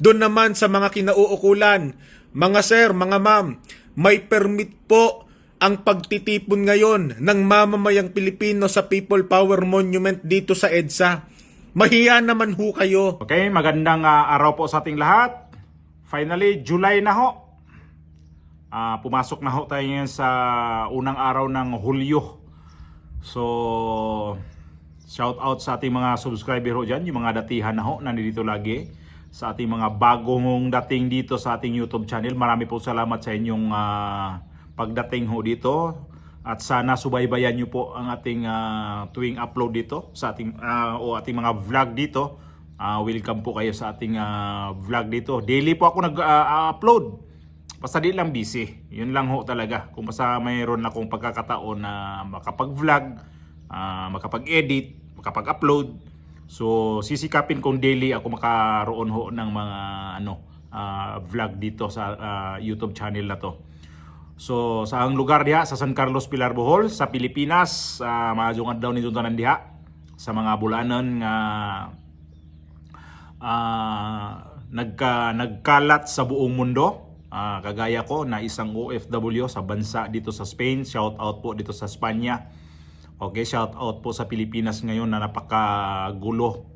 Doon naman sa mga kinauukulan, mga sir, mga ma'am, may permit po ang pagtitipon ngayon ng mamamayang Pilipino sa People Power Monument dito sa EDSA. Mahiya naman ho kayo. Okay, magandang araw po sa ating lahat. Finally, July na ho. Pumasok na ho tayo ngayon sa unang araw ng Hulyo. So, shout out sa ating mga subscriber ho dyan, yung mga datihan na ho, nandito lagi. Sa ating mga bagong dating dito sa ating YouTube channel. Marami po salamat sa inyong pagdating ho dito. At sana subaybayan nyo po ang ating tuwing upload dito sa ating o ating mga vlog dito. Welcome po kayo sa ating vlog dito. Daily po ako nag-upload. Basta di lang busy. Yun lang ho talaga. Kung basta mayroon akong pagkakataon na makapag-vlog, makapag-edit, makapag-upload. So sisikapin kong daily ako makaroon ho ng mga vlog dito sa YouTube channel na to. So sa ang lugar diha sa San Carlos, Pilar, Bohol sa Pilipinas, maadtong adlaw nito tanan diha sa mga bulanon nga nagkalat sa buong mundo. Kagaya ko na isang OFW sa bansa dito sa Spain. Shout out po dito sa Espanya. Okay, shout out po sa Pilipinas ngayon na napakagulo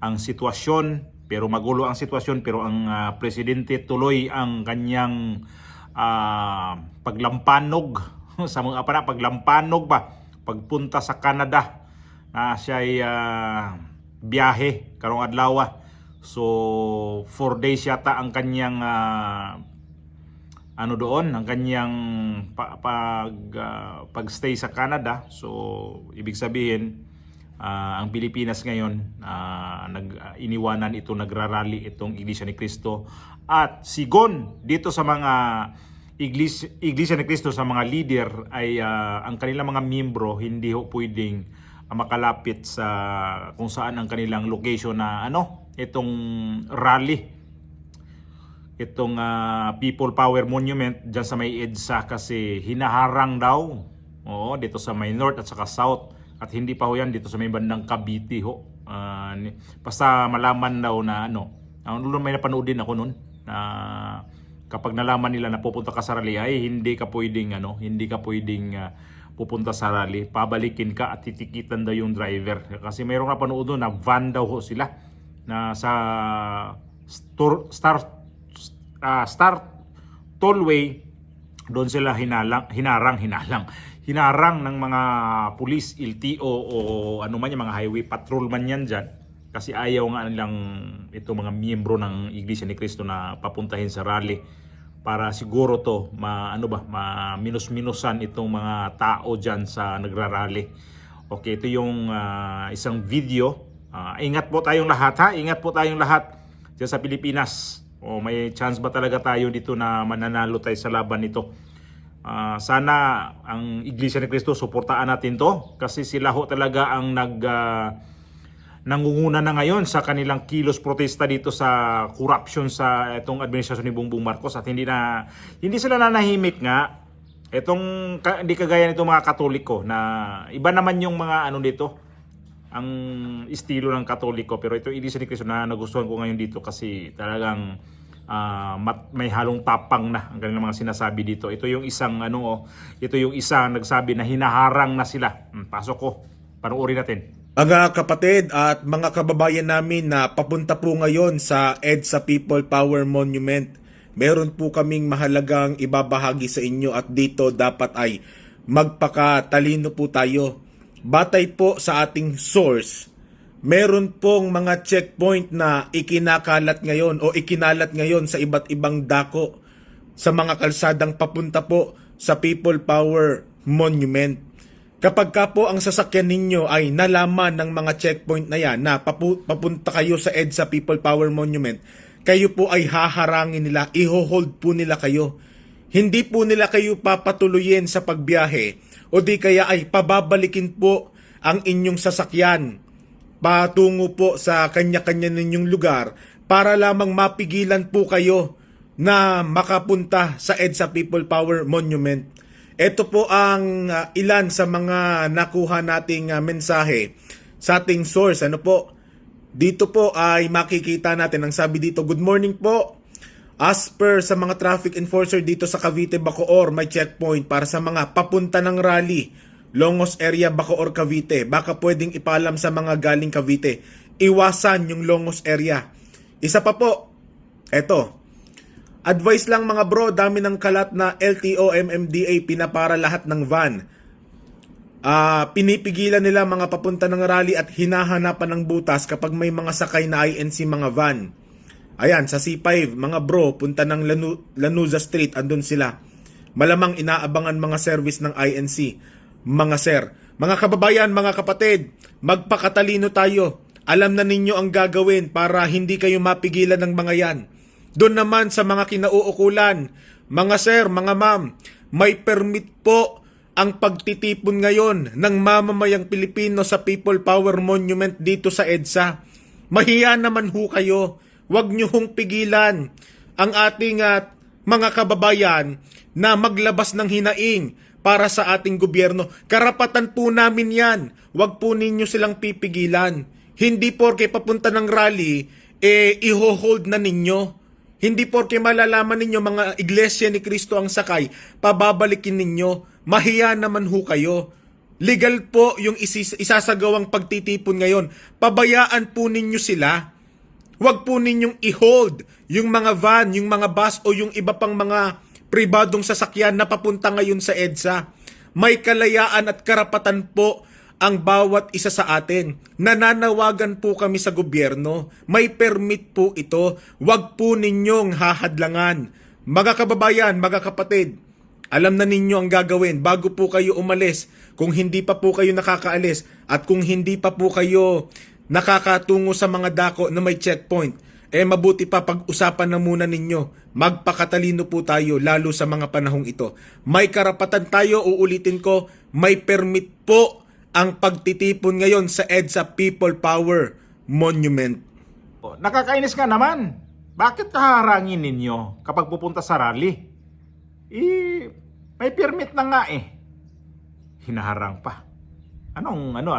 ang sitwasyon. Pero magulo ang sitwasyon, pero ang presidente tuloy ang kanyang paglampanog sa mga paglampanog ba pagpunta sa Canada na siya ay biyahe karong adlaw. So 4 days yata ang kanyang doon ang kanyang pagstay sa Canada. So ibig sabihin ang Pilipinas ngayon iniwanan ito, nagrarally itong Iglesia ni Cristo at sigon dito sa mga Iglesia ni Cristo, sa mga leader ay ang kanilang mga miyembro hindi ho pwedeng makalapit sa kung saan ang kanilang location na itong rally, itong People Power Monument dyan sa may EDSA, kasi hinaharang daw dito sa may north at saka south, at hindi pa ho yan dito sa may bandang Cavite ho. Basta malaman daw na may napanood din ako nun na kapag nalaman nila na pupunta ka sa rally ay hindi ka pwedeng pupunta sa rally, pabalikin ka at titikitan daw yung driver, kasi mayroong napanood doon na van daw ho sila na sa start tollway doon sila hinarang ng mga pulis, LTO o ano man yung mga highway patrolman yan dyan, kasi ayaw nga nilang itong mga miyembro ng Iglesia ni Cristo na papuntahin sa rally para siguro to minus-minusan itong mga tao dyan sa nagrarally. Okay, ito yung isang video. Ingat po tayong lahat ha, ingat po tayong lahat dyan sa Pilipinas. May chance ba talaga tayo dito na mananalo tayo sa laban nito? Sana ang Iglesia ni Cristo suportaan natin to, kasi sila ho talaga ang nangunguna na ngayon sa kanilang kilos protesta dito sa corruption sa itong administrasyon ni Bongbong Marcos, at hindi sila nanahimik nga. Hindi kagaya nitong mga Katoliko na iba naman yung mga dito, ang estilo ng Katoliko, pero ito Iglesia ni Cristo na nagustuhan ko ngayon dito kasi talagang may halong tapang na ang kanilang mga sinasabi dito. Ito yung isang ito yung isang nagsabi na hinaharang na sila. Pasok ko, panoorin natin. Mga kapatid at mga kababayan namin na papunta po ngayon sa EDSA People Power Monument, meron po kaming mahalagang ibabahagi sa inyo, at dito dapat ay magpakatalino po tayo. Batay po sa ating source, meron pong mga checkpoint na ikinalat ngayon sa iba't ibang dako sa mga kalsadang papunta po sa People Power Monument. Kapag ka po ang sasakyan ninyo ay nalaman ng mga checkpoint na yan na papunta kayo sa EDSA People Power Monument, kayo po ay haharangin nila, iho-hold po nila kayo. Hindi po nila kayo papatuloyin sa pagbiyahe, o di kaya ay pababalikin po ang inyong sasakyan patungo po sa kanya-kanya ninyong lugar para lamang mapigilan po kayo na makapunta sa EDSA People Power Monument. Ito po ang ilan sa mga nakuha nating mensahe sa ating source. Dito po ay makikita natin, ang sabi dito, good morning po. As per sa mga traffic enforcer dito sa Cavite, Bacoor, may checkpoint para sa mga papunta ng rally. Longos area, Bacoor, Cavite. Baka pwedeng ipaalam sa mga galing Cavite. Iwasan yung Longos area. Isa pa po, eto. Advice lang mga bro, dami ng kalat na LTO, MMDA, pinapara lahat ng van. Pinipigilan nila mga papunta ng rally at hinahanapan ng butas kapag may mga sakay na INC mga van. Ayan, sa C5, mga bro, punta ng Lanuza Street, andun sila. Malamang inaabangan mga service ng INC. Mga sir, mga kababayan, mga kapatid, magpakatalino tayo. Alam na ninyo ang gagawin para hindi kayo mapigilan ng mga yan. Doon naman sa mga kinauukulan, mga sir, mga ma'am, may permit po ang pagtitipon ngayon ng mamamayang Pilipino sa People Power Monument dito sa EDSA. Mahiya naman ho kayo. Huwag nyo hong pigilan ang ating mga kababayan na maglabas ng hinaing para sa ating gobyerno. Karapatan po namin yan. Huwag po ninyo silang pipigilan. Hindi porke papunta ng rally, iho-hold na ninyo. Hindi porke malalaman ninyo mga iglesia ni Cristo ang sakay, pababalikin ninyo. Mahiya naman ho kayo. Legal po yung isasagawang pagtitipon ngayon. Pabayaan po ninyo sila. Huwag po ninyong i-hold yung mga van, yung mga bus o yung iba pang mga pribadong sasakyan na papunta ngayon sa EDSA. May kalayaan at karapatan po ang bawat isa sa atin. Nananawagan po kami sa gobyerno. May permit po ito. Huwag po ninyong hahadlangan. Mga kababayan, mga kapatid, alam na ninyo ang gagawin bago po kayo umalis. Kung hindi pa po kayo nakakaalis at kung hindi pa po kayo nakakatungo sa mga dako na may checkpoint, mabuti pa pag-usapan na muna ninyo. Magpakatalino po tayo lalo sa mga panahong ito. May karapatan tayo, uulitin ko, may permit po ang pagtitipon ngayon sa EDSA People Power Monument. Nakakainis nga naman. Bakit kaharangin ninyo kapag pupunta sa rally? May permit na nga hinaharang pa.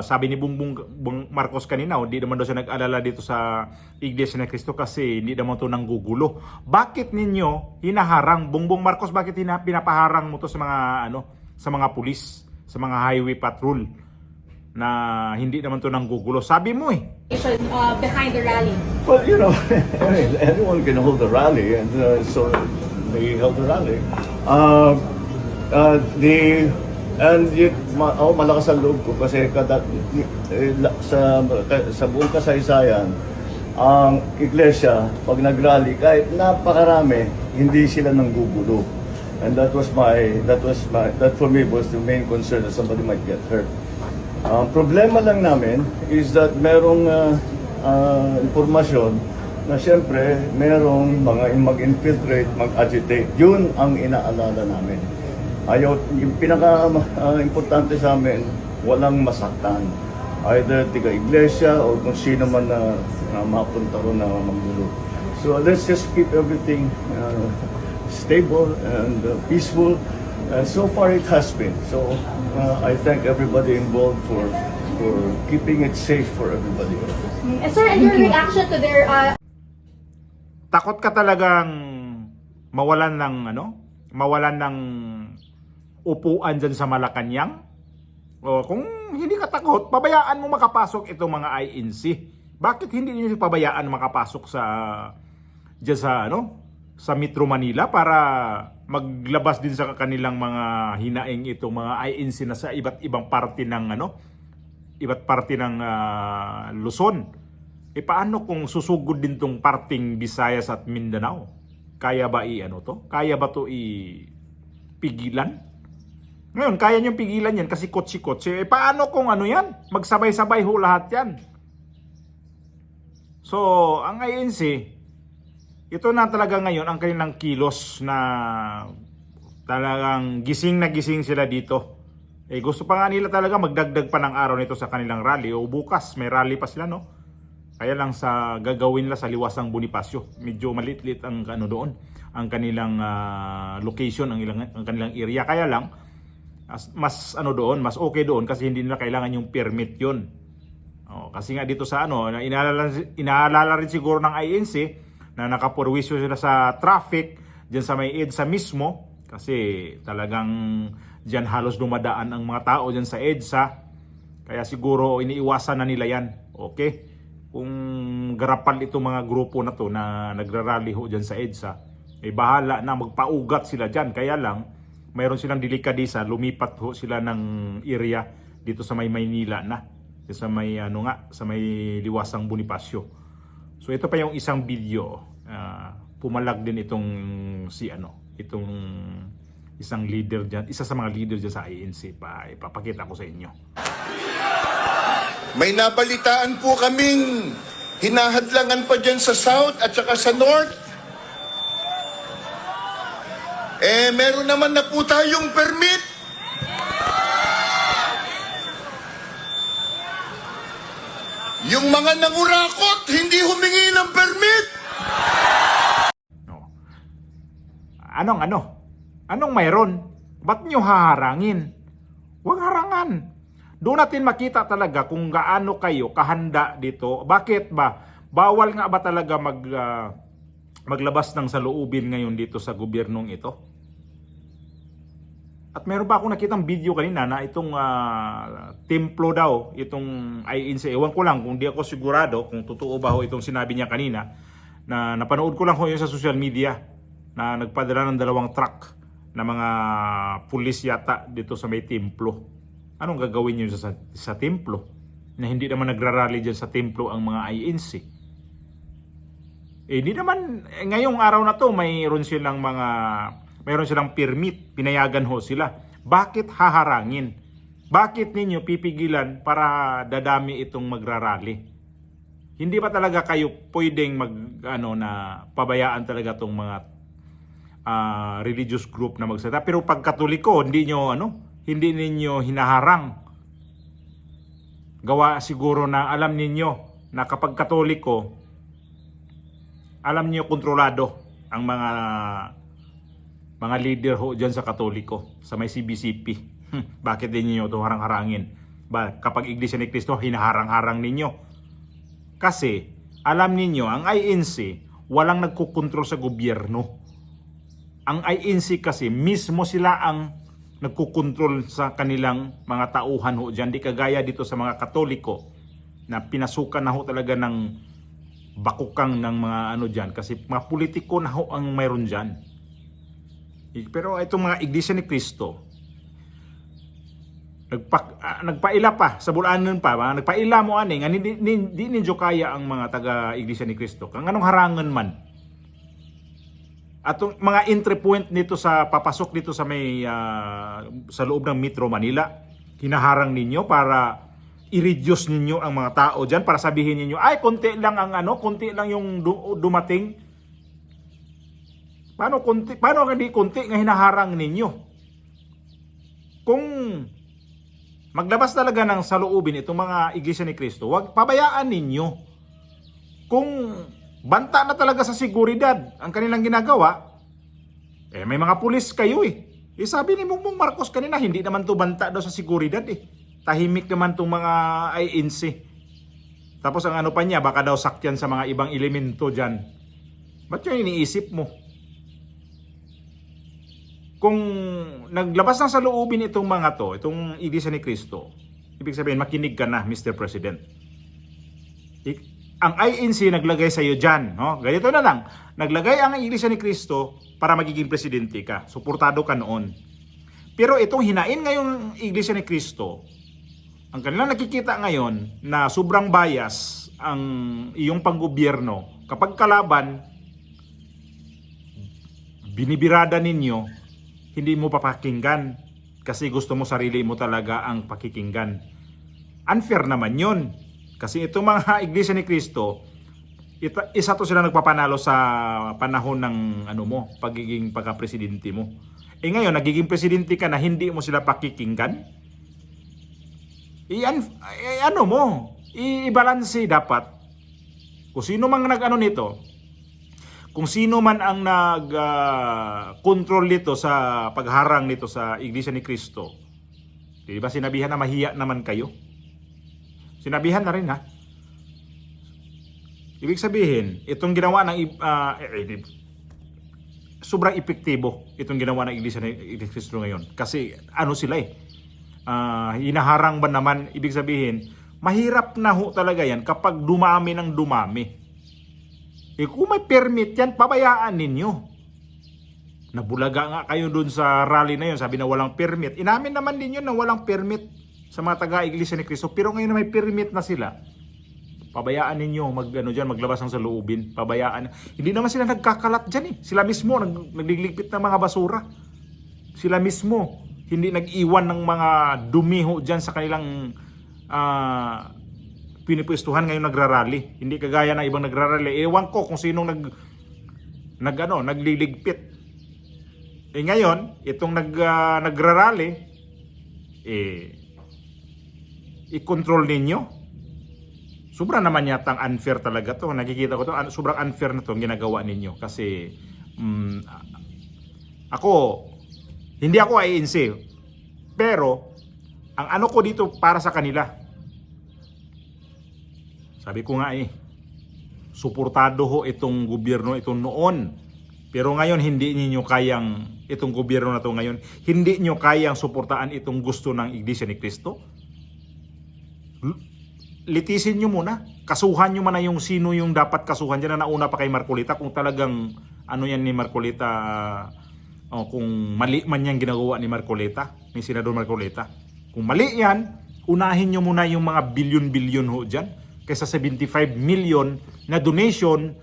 Sabi ni Bongbong Marcos kanina, hindi naman daw siya nag-alala dito sa Iglesia ni Cristo kasi hindi naman to nanggugulo. Bakit ninyo hinaharang, Bongbong Marcos, bakit pinapaharang mo to sa mga sa mga pulis, sa mga highway patrol na hindi naman to nanggugulo? Sabi mo behind the rally. Well, anyone can hold a rally, and so they held a rally. Malakas ang loob ko kasi sa buong kasaysayan, ang iglesia, pag nag-rally, kahit napakarami, hindi sila nanggugulo. And that for me was the main concern, that somebody might get hurt. Problema lang namin is that merong impormasyon na siyempre merong mga mag-infiltrate, mag-agitate. Yun ang inaalala namin. Yung pinaka-importante sa amin, walang masaktan. Either tiga-iglesia o kung sino man na mapunta ro na magulo. So let's just keep everything stable and peaceful. And so far it has been. So I thank everybody involved for keeping it safe for everybody. And sir, and your reaction to their Takot ka talagang mawalan ng upuan dyan sa Malacanang? O kung hindi ka takot, pabayaan mo makapasok itong mga INC. Bakit hindi niyo pabayaan makapasok dyan sa Metro Manila para maglabas din sa kanilang mga hinaing itong mga INC na sa iba't ibang parte ng Luzon? Paano kung susugod din tong parting Visayas at Mindanao? Kaya ba Kaya ba to pigilan? Ngayon, kaya niyong pigilan yan kasi kotse-kotse. Paano kung yan? Magsabay-sabay ho lahat yan. So, ang INC, ito na talaga ngayon ang kanilang kilos na talagang gising na gising sila dito. Gusto pa nga nila talaga magdagdag pa ng araw nito sa kanilang rally. O bukas, may rally pa sila, Kaya lang sa gagawin nila sa Liwasang Bonifacio. Medyo malit-lit ang doon, ang kanilang location, ang kanilang area. Kaya lang mas okay doon kasi hindi nila kailangan yung permit 'yon. Kasi nga dito sa ano, inaalala rin siguro ng INC na nakapurwisyo sila sa traffic diyan sa may EDSA mismo kasi talagang diyan halos dumadaan ang mga tao diyan sa EDSA. Kaya siguro iniiwasan na nila yan. Okay? Kung garapal itong mga grupo na to na nagrarally ho dyan sa EDSA, bahala na magpaugat sila dyan. Kaya lang, mayroon silang delikadisa, lumipat ho sila ng area dito sa may Maynila na. Sa may, sa may Liwasang Bonifacio. So ito pa yung isang video. Pumalag din itong itong isang leader dyan, isa sa mga leader dyan sa INC. Ipapakita ko sa inyo. May nabalitaan po kaming hinahadlangan pa dyan sa South at saka sa North. Meron naman na po tayong permit. Yung mga nangurakot, hindi humingi ng permit. Anong mayroon? Ba't nyo haharangin? Huwag harangan. Doon natin makita talaga kung gaano kayo kahanda dito. Bakit ba? Bawal nga ba talaga maglabas ng saloobin ngayon dito sa gobyernong ito? At meron pa akong nakitang video kanina na itong templo daw, itong INC. Ewan ko lang kung di ako sigurado kung totoo ba ho itong sinabi niya kanina. Na napanood ko lang ho yun sa social media na nagpadala ng 2 truck na mga pulis yata dito sa may templo. Anong gagawin nyo sa templo? Na hindi naman nagrarally dyan sa templo ang mga INC. Hindi naman, ngayong araw na to, mayroon silang permit, pinayagan ho sila. Bakit haharangin? Bakit ninyo pipigilan para dadami itong magrarally? Hindi ba talaga kayo pwedeng pabayaan talaga itong mga religious group na magsalita? Pero pag Katoliko, hindi ninyo hinaharang. Gawa siguro na alam ninyo na kapag Katoliko, alam niyo kontrolado ang mga leader ho dyan sa Katoliko, sa may CBCP. Bakit din niyo ito harang-harangin? Kapag Iglesia ni Cristo, hinaharang-harang ninyo. Kasi, alam ninyo, ang INC, walang nagkukontrol sa gobyerno. Ang INC kasi, mismo sila ang nagkukontrol sa kanilang mga tauhan ho dyan. Di kagaya dito sa mga Katoliko, na pinasukan na ho talaga ng bakukang ng mga dyan. Kasi mga politiko na ho ang mayroon dyan. Pero itong mga Iglesia ni Cristo, nagpaila pa sa bulanan pa, nagpaila mo nga hindi ninyo kaya ang mga taga Iglesia ni Cristo. Kung anong harangan man. At mga entry point nito sa papasok dito sa may sa loob ng Metro Manila, hinaharang ninyo para i-reduce ninyo ang mga tao diyan, para sabihin ninyo ay konti lang yung dumating. Paano hindi konti nga hinaharang ninyo? Kung maglabas talaga ng saloobin itong mga Iglesia ni Cristo, wag pabayaan ninyo. Kung banta na talaga sa seguridad ang kanilang ginagawa, may mga pulis kayo sabi ni Bongbong Marcos kanina, hindi naman to banta daw sa seguridad Tahimik naman tong mga INC. Tapos ang pa niya, baka daw sakyan sa mga ibang elemento dyan. Ba't yun iniisip mo? Kung naglabas ng saloobin itong mga to, itong Iglesia ni Cristo, ibig sabihin, makinig ka na, Mr. President. Ang INC naglagay sa iyo dyan. Ganito na lang. Naglagay ang Iglesia ni Cristo para magiging presidente ka. Suportado ka noon. Pero itong hinain ngayong Iglesia ni Cristo, ang kanilang nakikita ngayon na sobrang bias ang iyong panggobyerno. Kapag kalaban, binibirada ninyo, hindi mo papakinggan kasi gusto mo sarili mo talaga ang pakikinggan. Unfair naman yun. Kasi itong mga Iglesia ni Cristo, isa to sila nagpapanalo sa panahon ng pagiging pagka-presidente mo. Ngayon, nagiging presidente ka na hindi mo sila pakikinggan? I-balanse dapat. Kung sino man nito, kung sino man ang nag-control nito sa pagharang nito sa Iglesia ni Cristo, di ba sinabihan na mahiya naman kayo? Sinabihan na rin ha. Ibig sabihin, itong ginawa ng sobrang epektibo itong ginawa ng Iglesia ni Cristo ngayon. Kasi ano sila hinaharang ba naman, ibig sabihin, mahirap na ho talaga yan kapag dumami ng dumami. Kung may permit yan, pabayaan ninyo. Nabulaga nga kayo dun sa rally na yun, sabi na walang permit. Inamin naman din yun na walang permit sa mga taga-Iglesia ni Cristo. Pero ngayon na may permit na sila, pabayaan ninyo maglabas ng saloobin. Pabayaan. Hindi naman sila nagkakalat dyan Sila mismo nagliligpit ng mga basura. Sila mismo hindi nag-iwan ng mga dumiho dyan sa kanilang pinipwestuhan ngayon nagrarally. Hindi kagaya ng ibang nagrarally. Ewan ko kung sinong nagliligpit. Ngayon, itong nagrarally, i-control ninyo. Sobra naman yatang unfair talaga to. Nakikita ko to, sobrang unfair na to ang ginagawa ninyo. Kasi, hindi ako INC. Pero, ang ano ko dito para sa kanila, sabi ko nga suportado ho itong gobyerno itong noon. Pero ngayon hindi niyo kayang, itong gobyerno na to ngayon, hindi niyo kayang suportaan itong gusto ng Iglesia ni Cristo. Litisin nyo muna. Kasuhan nyo muna yung sino yung dapat kasuhan dyan na nauna pa kay Marcolita. Kung talagang yan ni Marcolita, kung mali man yung ginagawa ni Marcolita, ni Senador Marcolita. Kung mali yan, unahin nyo muna yung mga bilyon-bilyon ho dyan. Kaysa 75 million na donation,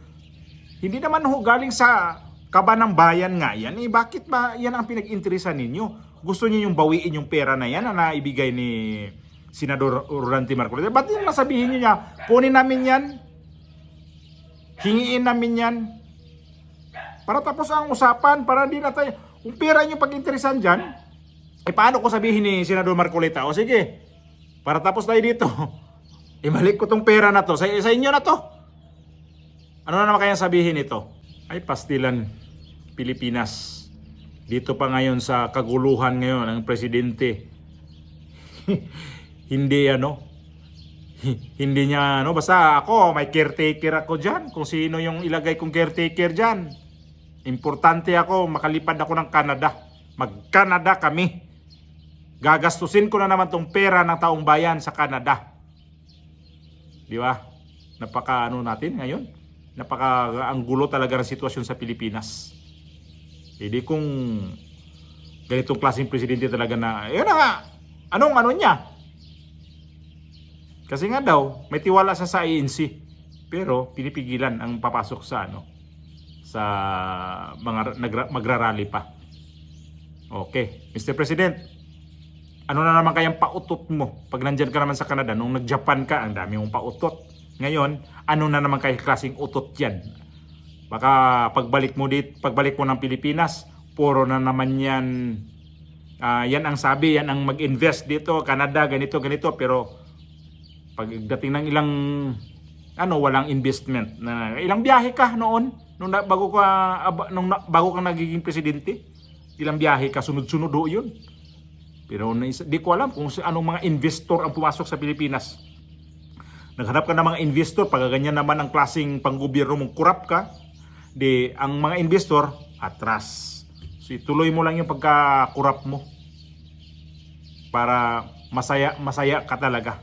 hindi naman ho galing sa kaba ng bayan nga yan. Bakit ba yan ang pinag-interesan ninyo? Gusto niyo yung bawiin yung pera na yan na naibigay ni Senador Rodante Marcolita? Ba't yung masabihin niya, kunin namin yan, hingiin namin yan, para tapos ang usapan, para di na tayo, kung pera niyo pag-interesan dyan, paano ko sabihin ni Senador Marcolita, o sige, para tapos tayo dito, ibalik ko tong pera na to, sa inyo na to. Ano na naman kayang sabihin ito? Ay, pastilan, Pilipinas. Dito pa ngayon sa kaguluhan ngayon ng presidente. Hindi hindi niya basta ako may caretaker ako diyan, kung sino yung ilagay kong caretaker diyan. Importante ako, makalipad ako ng Canada. Mag-Canada kami. Gagastusin ko na naman tong pera ng taong bayan sa Canada. Di ba? Napaka natin ngayon. Ang gulo talaga ng sitwasyon sa Pilipinas. Hindi kung ganitong klaseng presidente talaga na, yun na nga, anong niya? Kasi nga daw, may tiwala sa INC. Pero pinipigilan ang papasok sa sa mga magrarally pa. Okay, Mr. President, ano na naman kayang pautot mo? Pag nandyan ka naman sa Canada, nung nag-Japan ka, ang dami mong pautot. Ngayon, ano na naman kayang klaseng utot yan? Baka pagbalik mo ng Pilipinas, puro na naman yan, yan ang sabi, yan ang mag-invest dito, Canada, ganito, pero pagdating ng ilang, walang investment. Ilang biyahe ka noon, bago ka nagiging presidente? Ilang biyahe ka, sunod-sunod ho yun. Pero di ko alam kung anong mga investor ang pumasok sa Pilipinas. Naghanap ka ng mga investor, pag ganyan naman ang klaseng panggobyerno mong kurap ka, ang mga investor, atras. So ituloy mo lang yung pagkakurap mo para masaya ka talaga.